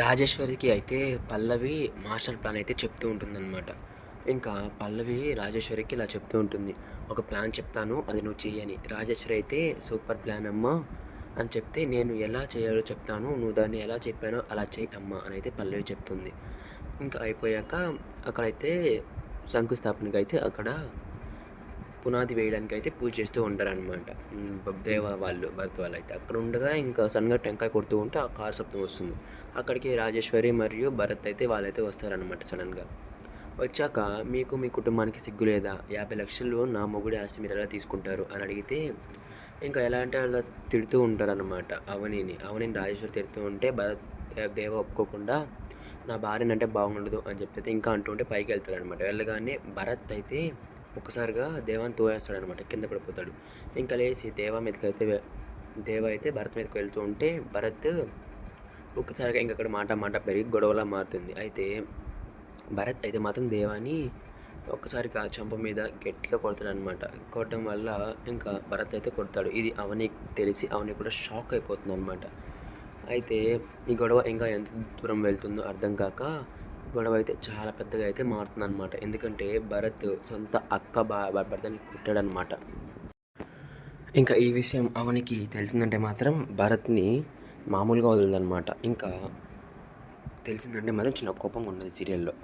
రాజేశ్వరికి అయితే పల్లవి master plan అయితే చెప్తూ ఉంటుందన్నమాట. ఇంకా పల్లవి రాజేశ్వరికి ఇలా చెప్తూ ఉంటుంది. ఒక ప్లాన్ చెప్తాను, అది నువ్వు చెయ్యని. రాజేశ్వరి అయితే సూపర్ ప్లాన్ అమ్మా అని చెప్తే, నేను ఎలా చేయాలో చెప్తాను, నువ్వు దాన్ని ఎలా చెప్పానో అలా చెయ్యి అమ్మా అని అయితే పల్లవి చెప్తుంది. ఇంకా అయిపోయాక అక్కడైతే శంకుస్థాపనకైతే అక్కడ పునాది వేయడానికి అయితే పూజ చేస్తూ ఉంటారనమాట. దేవ వాళ్ళు భరత్ వాళ్ళు అయితే అక్కడ ఉండగా ఇంకా సడన్గా టెంకాయ కొడుతూ ఉంటే ఆ కార్ శబ్దం వస్తుంది. అక్కడికి రాజేశ్వరి మరియు భరత్ అయితే వాళ్ళైతే వస్తారనమాట సడన్గా. వచ్చాక, మీకు మీ కుటుంబానికి సిగ్గు లేదా, 50 లక్షలు నా మొగుడి ఆస్తి మీరు ఎలా తీసుకుంటారు అని అడిగితే, ఇంకా ఎలా అంటే అలా తిడుతూ ఉంటారనమాట అవనిని రాజేశ్వరి తిడుతూ ఉంటే భరత్ దేవ ఒప్పుకోకుండా, నా భార్యనంటే బాగుండదు అని చెప్పి ఇంకా అంటూ ఉంటే పైకి వెళ్తాడనమాట. వెళ్ళగానే భరత్ అయితే ఒక్కసారిగా దేవాన్ని తోయేస్తాడనమాట, కింద పడిపోతాడు. ఇంకా లేచి దేవ అయితే భరత్ మీదకి వెళ్తూ ఉంటే భరత్ ఒక్కసారిగా ఇంకక్కడ మాట పెరిగి గొడవలా మారుతుంది. అయితే భరత్ అయితే మాత్రం దేవాని ఒక్కసారిగా చెంప మీద గట్టిగా కొడతాడనమాట. కొట్టడం వల్ల ఇంకా భరత్ అయితే కొడతాడు. ఇది అవనికి తెలిసి అవని కూడా షాక్ అయిపోతుంది అనమాట. అయితే ఈ గొడవ ఇంకా ఎంత దూరం వెళ్తుందో అర్థం కాక గొడవ అయితే చాలా పెద్దగా అయితే మారుతుందన్నమాట. ఎందుకంటే భరత్ సొంత అక్క భర్తని కొట్టాడనమాట. ఇంకా ఈ విషయం అవనికి తెలిసిందంటే మాత్రం భరత్ని మామూలుగా వదలదనమాట. ఇంకా తెలిసిందంటే మాత్రం చిన్న కోపంగా ఉన్నది సీరియల్లో.